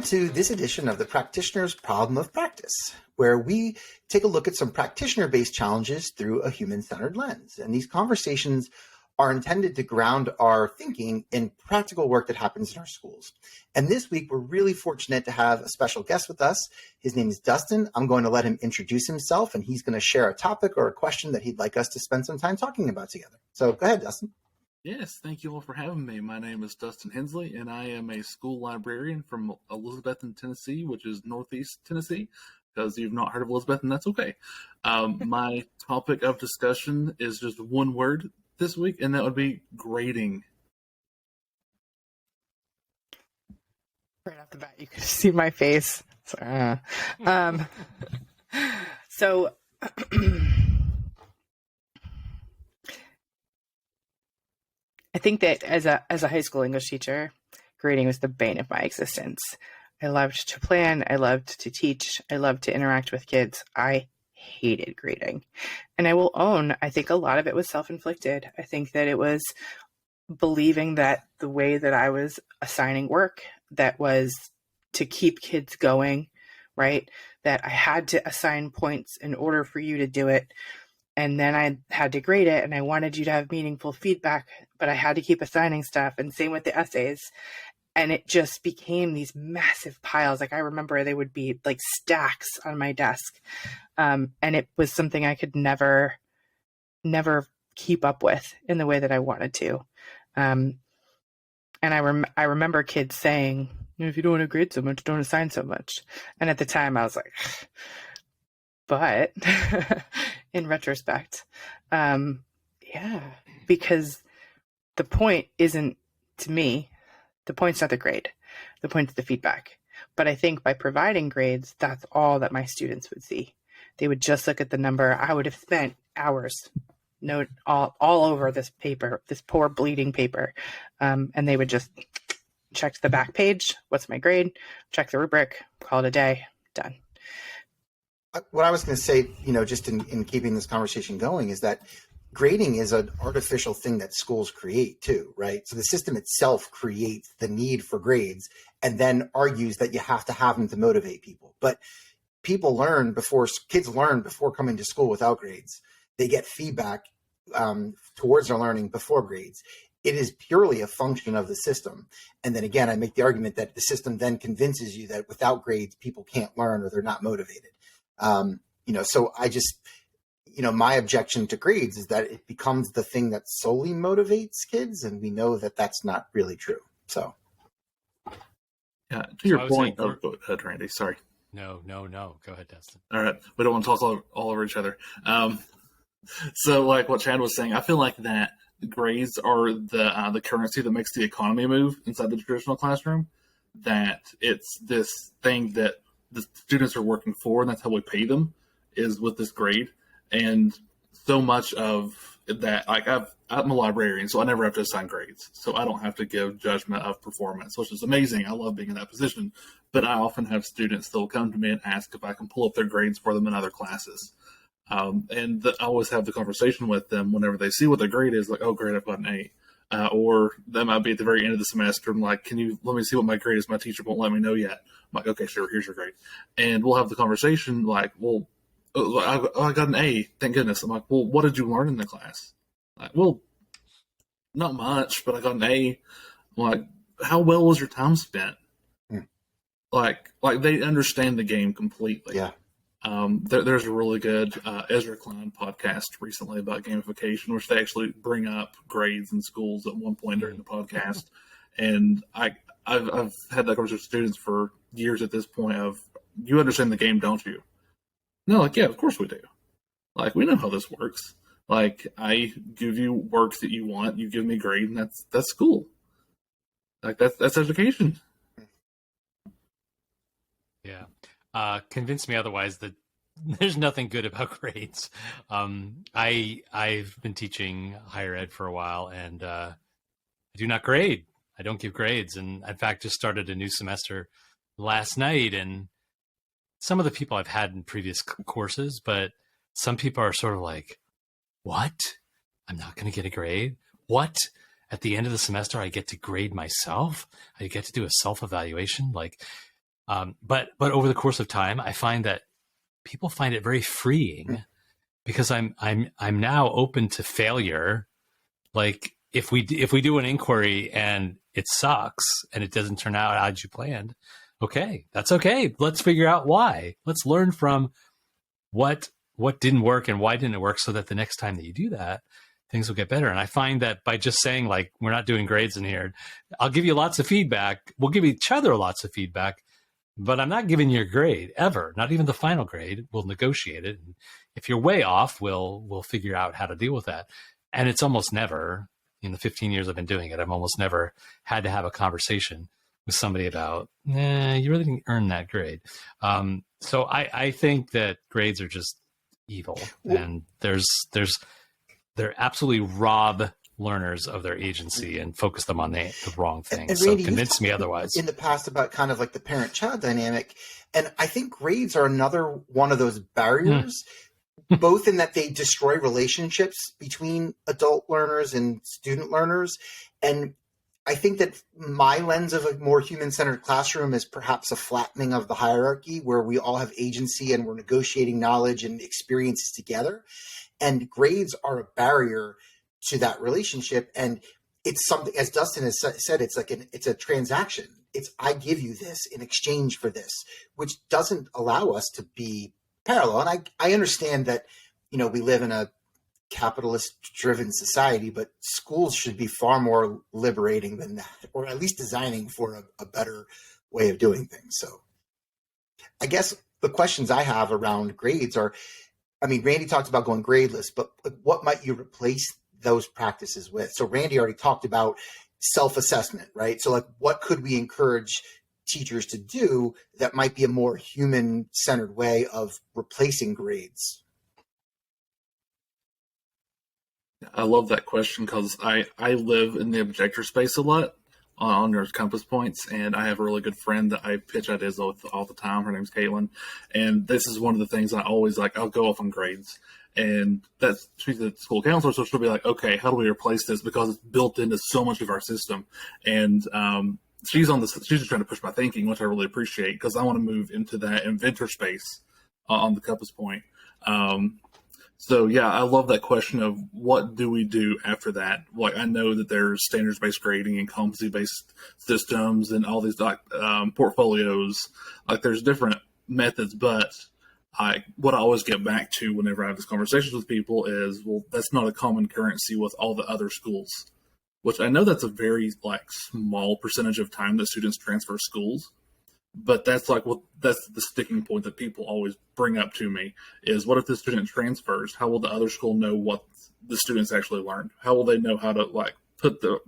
to this edition of the Practitioner's Problem of Practice, where we take a look at some practitioner-based challenges through a human-centered lens. And these conversations are intended to ground our thinking in practical work that happens in our schools. And this week, we're really fortunate to have a special guest with us. His name is Dustin. I'm going to let him introduce himself, and he's going to share a topic or a question that he'd like us to spend some time talking about together. So go ahead, Dustin. Yes, thank you all for having me. My name is Dustin Hensley, and I am a school librarian from Elizabethton, Tennessee, which is Northeast Tennessee. Because you've not heard of Elizabeth, and that's okay. My topic of discussion is just one word this week, and that would be grading. Right off the bat, you could see my face. So I think that as a high school English teacher, grading was the bane of my existence. I loved to plan. I loved to teach. I loved to interact with kids. I hated grading. And I will own, I think a lot of it was self-inflicted. I think that it was believing that the way that I was assigning work that was to keep kids going, right? That I had to assign points in order for you to do it. And then I had to grade it, and I wanted you to have meaningful feedback, but I had to keep assigning stuff. And same with the essays. And it just became these massive piles. Like I remember they would be like stacks on my desk. And it was something I could never keep up with in the way that I wanted to. And I remember kids saying, if you don't want to grade so much, don't assign so much. And at the time I was like, but in retrospect, yeah, because the point isn't, to me, the point's not the grade. The point's the feedback. But I think by providing grades, that's all that my students would see. They would just look at the number. I would have spent hours all over this paper, this poor bleeding paper. And they would just check the back page. What's my grade? Check the rubric. Call it a day. Done. What I was going to say, just in keeping this conversation going, is that grading is an artificial thing that schools create too, right? So the system itself creates the need for grades and then argues that you have to have them to motivate people. But kids learn before coming to school without grades. They get feedback towards their learning before grades. It is purely a function of the system. And then again, I make the argument that the system then convinces you that without grades, people can't learn or they're not motivated. So I just, my objection to grades is that it becomes the thing that solely motivates kids. And we know that that's not really true. So. Yeah, to your point. Go ahead, Randy. Sorry. No. Go ahead, Dustin. All right. We don't want to talk all over each other. So like what Chad was saying, I feel like that grades are the currency that makes the economy move inside the traditional classroom, that it's this thing that the students are working for, and that's how we pay them, is with this grade. And so much of that, like I'm a librarian, so I never have to assign grades. So I don't have to give judgment of performance, which is amazing. I love being in that position. But I often have students that will come to me and ask if I can pull up their grades for them in other classes. I always have the conversation with them whenever they see what their grade is, like, oh, great, I've got an A. Or that might be at the very end of the semester. I'm like, let me see what my grade is? My teacher won't let me know yet. I'm like, okay, sure, here's your grade. And we'll have the conversation like, well, I got an A, thank goodness. I'm like, well, what did you learn in the class? Like, well, not much, but I got an A. I'm like, how well was your time spent? Like they understand the game completely. Yeah. There's a really good Ezra Klein podcast recently about gamification, which they actually bring up grades in schools at one point during the podcast. And I've had that conversation with students for years at this point of, you understand the game, don't you? No, like, yeah, of course we do. Like, we know how this works. Like, I give you work that you want, you give me a grade, and that's school. Like, that's education. Yeah. Convince me otherwise that there's nothing good about grades. I've been teaching higher ed for a while, and I do not grade. I don't give grades. And in fact, just started a new semester last night, and some of the people I've had in previous courses, but some people are sort of like, what? I'm not going to get a grade? What? At the end of the semester, I get to grade myself? I get to do a self-evaluation? Like, But over the course of time, I find that people find it very freeing because I'm now open to failure. Like if we do an inquiry and it sucks and it doesn't turn out as you planned, okay, that's okay. Let's figure out why. Let's learn from what didn't work and why didn't it work, so that the next time that you do that, things will get better. And I find that by just saying, like, we're not doing grades in here, I'll give you lots of feedback. We'll give each other lots of feedback, but I'm not giving you a grade ever, not even the final grade. We'll negotiate it. And if you're way off, we'll figure out how to deal with that. And it's almost never, in the 15 years I've been doing it, I've almost never had to have a conversation with somebody about, you really didn't earn that grade. So I think that grades are just evil, and they're absolutely rob learners of their agency and focus them on the wrong thing. And so Randy, convince me otherwise. In the past about kind of like the parent-child dynamic, and I think grades are another one of those barriers, both in that they destroy relationships between adult learners and student learners. And I think that my lens of a more human-centered classroom is perhaps a flattening of the hierarchy, where we all have agency and we're negotiating knowledge and experiences together. And grades are a barrier to that relationship. And it's something, as Dustin has said, it's like it's a transaction. It's, I give you this in exchange for this, which doesn't allow us to be parallel. And I understand that, we live in a capitalist driven society, but schools should be far more liberating than that, or at least designing for a better way of doing things. So I guess the questions I have around grades are, Randy talked about going gradeless, but what might you replace those practices with? So Randy already talked about self-assessment, right? So like, what could we encourage teachers to do that might be a more human-centered way of replacing grades? I love that question because I live in the objector space a lot on your compass points, and I have a really good friend that I pitch ideas with all the time. Her name's Caitlin, and this is one of the things I always like. I'll go off on grades, and she's the school counselor, so she'll be like, "Okay, how do we replace this?" Because it's built into so much of our system, and she's just trying to push my thinking, which I really appreciate because I want to move into that inventor space on the compass point. So yeah, I love that question of what do we do after that? Like, I know that there's standards-based grading and competency-based systems and all these portfolios. Like, there's different methods, but what I always get back to whenever I have these conversations with people is, well, that's not a common currency with all the other schools. Which I know that's a very small percentage of time that students transfer schools. But that's that's the sticking point that people always bring up to me is, what if the student transfers? How will the other school know what the students actually learned? How will they know how to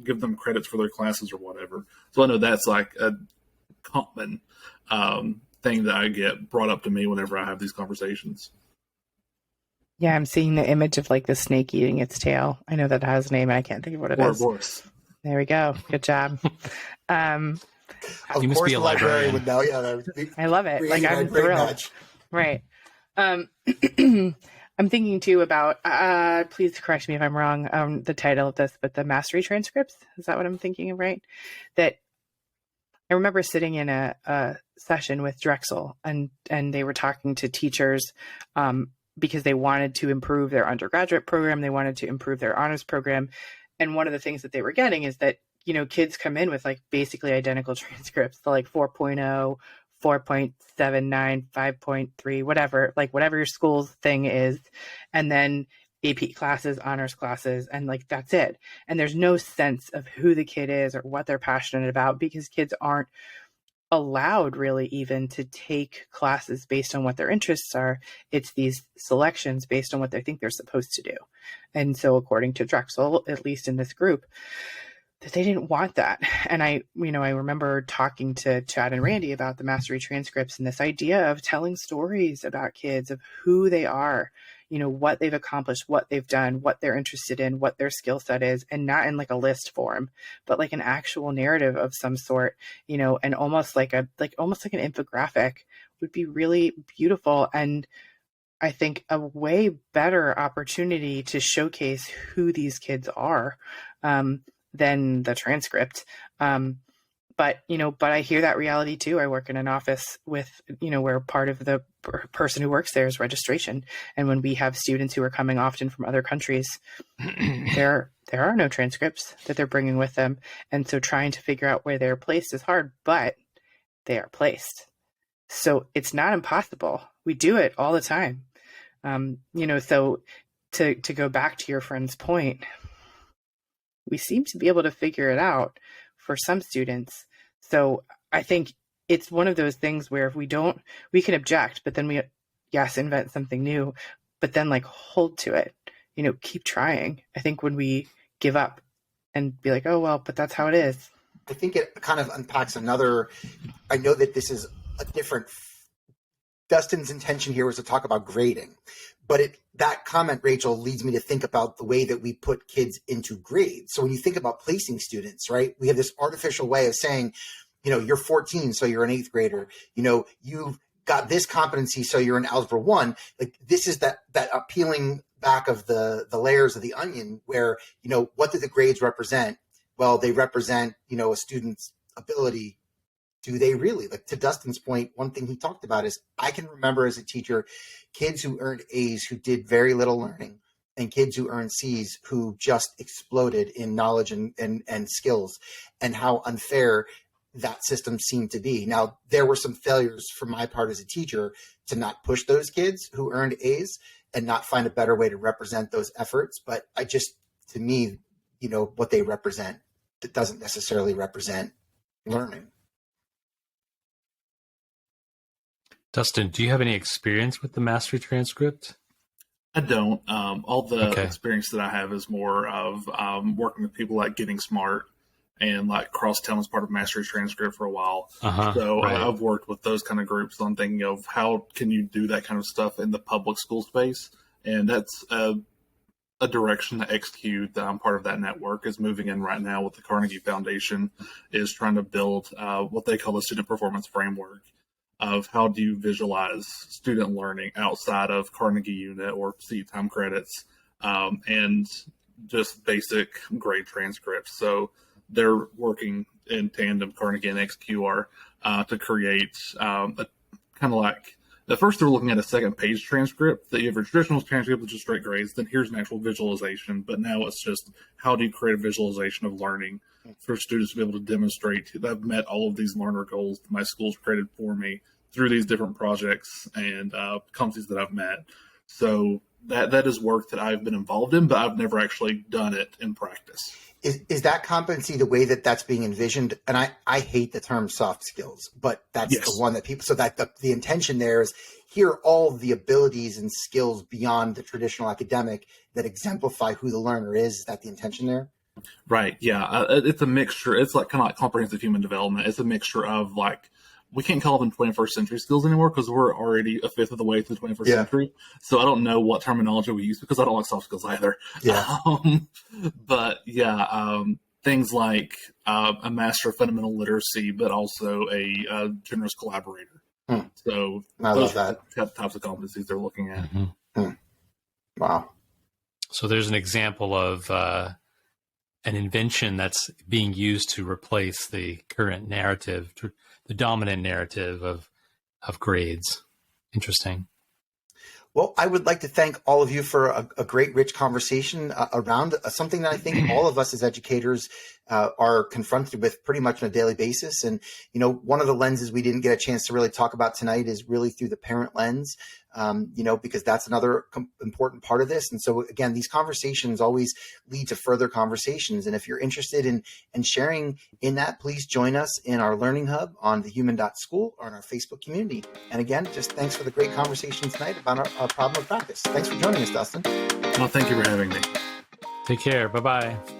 give them credits for their classes or whatever? So I know that's like a common thing that I get brought up to me whenever I have these conversations. Yeah, I'm seeing the image of the snake eating its tail. I know that has a name, and I can't think of what it is. Ouroboros. There we go. Good job. Of You must course, be a the librarian librarian. would know. Yeah, I love it. I'm great thrilled. match. Right. I'm thinking too about, please correct me if I'm wrong, the title of this, but the mastery transcripts. Is that what I'm thinking of, right? That I remember sitting in a session with Drexel, and they were talking to teachers because they wanted to improve their undergraduate program. They wanted to improve their honors program. And one of the things that they were getting is that, kids come in with basically identical transcripts, so 4.0, 4.79, 5.3, whatever your school's thing is. And then AP classes, honors classes, and that's it. And there's no sense of who the kid is or what they're passionate about, because kids aren't allowed really even to take classes based on what their interests are. It's these selections based on what they think they're supposed to do. And so according to Drexel, at least in this group, that they didn't want that. And I remember talking to Chad and Randy about the mastery transcripts and this idea of telling stories about kids, of who they are, what they've accomplished, what they've done, what they're interested in, what their skill set is, and not in a list form, but an actual narrative of some sort, and almost like an infographic would be really beautiful. And I think a way better opportunity to showcase who these kids are, than the transcript. but I hear that reality too. I work in an office with, where part of the person who works there is registration. And when we have students who are coming often from other countries, there are no transcripts that they're bringing with them. And so trying to figure out where they're placed is hard, but they are placed. So it's not impossible. We do it all the time. So to go back to your friend's point, we seem to be able to figure it out for some students. So I think it's one of those things where if we don't, we can object, but then we, invent something new, but then hold to it, keep trying. I think when we give up and be like, oh, well, but that's how it is. I think it kind of unpacks another, I know that this is a different, Dustin's intention here was to talk about grading, but that comment, Rachel, leads me to think about the way that we put kids into grades. So when you think about placing students, right, we have this artificial way of saying, you're 14, so you're an 8th grader. You've got this competency, so you're in Algebra 1. This is that peeling back of the layers of the onion where, what do the grades represent? Well, they represent, a student's ability. Do they really? To Dustin's point, one thing he talked about is I can remember as a teacher, kids who earned A's who did very little learning and kids who earned C's who just exploded in knowledge and skills, and how unfair that system seemed to be. Now, there were some failures from my part as a teacher to not push those kids who earned A's and not find a better way to represent those efforts. But to me, what they represent, that doesn't necessarily represent learning. Dustin, do you have any experience with the mastery transcript? I don't. All the experience that I have is more of working with people like Getting Smart and Crosstown as part of Mastery Transcript for a while. So right. I've worked with those kind of groups on thinking of how can you do that kind of stuff in the public school space. And that's a direction that XQ, that I'm part of that network, is moving in right now with the Carnegie Foundation, is trying to build what they call the student performance framework of how do you visualize student learning outside of Carnegie unit or seat time credits and just basic grade transcripts. So they're working in tandem, Carnegie and XQR, to create a kind of at first they're looking at a second page transcript that you have a traditional transcript with just straight grades, then here's an actual visualization. But now it's just how do you create a visualization of learning for students to be able to demonstrate that I've met all of these learner goals that my school's created for me through these different projects and competencies that I've met. So that is work that I've been involved in, but I've never actually done it in practice. Is that competency the way that that's being envisioned? And I hate the term soft skills, but that's the one that people, so that the intention there is here are all the abilities and skills beyond the traditional academic that exemplify who the learner is. Is that the intention there? Right. Yeah. It's a mixture. It's kind of like comprehensive human development. It's a mixture of we can't call them 21st century skills anymore because we're already a fifth of the way through the 21st century. So I don't know what terminology we use because I don't like soft skills either. Yeah. But yeah, things like a master of fundamental literacy, but also a generous collaborator. So I love that. Types of competencies they're looking at. Mm-hmm. Wow. So there's an example of an invention that's being used to replace the current narrative, the dominant narrative of grades. Interesting. Well, I would like to thank all of you for a great, rich conversation around something that I think all of us as educators are confronted with pretty much on a daily basis. And, one of the lenses we didn't get a chance to really talk about tonight is really through the parent lens, because that's another important part of this. And so, again, these conversations always lead to further conversations. And if you're interested in sharing in that, please join us in our Learning Hub on thehuman.school or on our Facebook community. And again, just thanks for the great conversation tonight about our problem of practice. Thanks for joining us, Dustin. Well, thank you for having me. Take care. Bye-bye.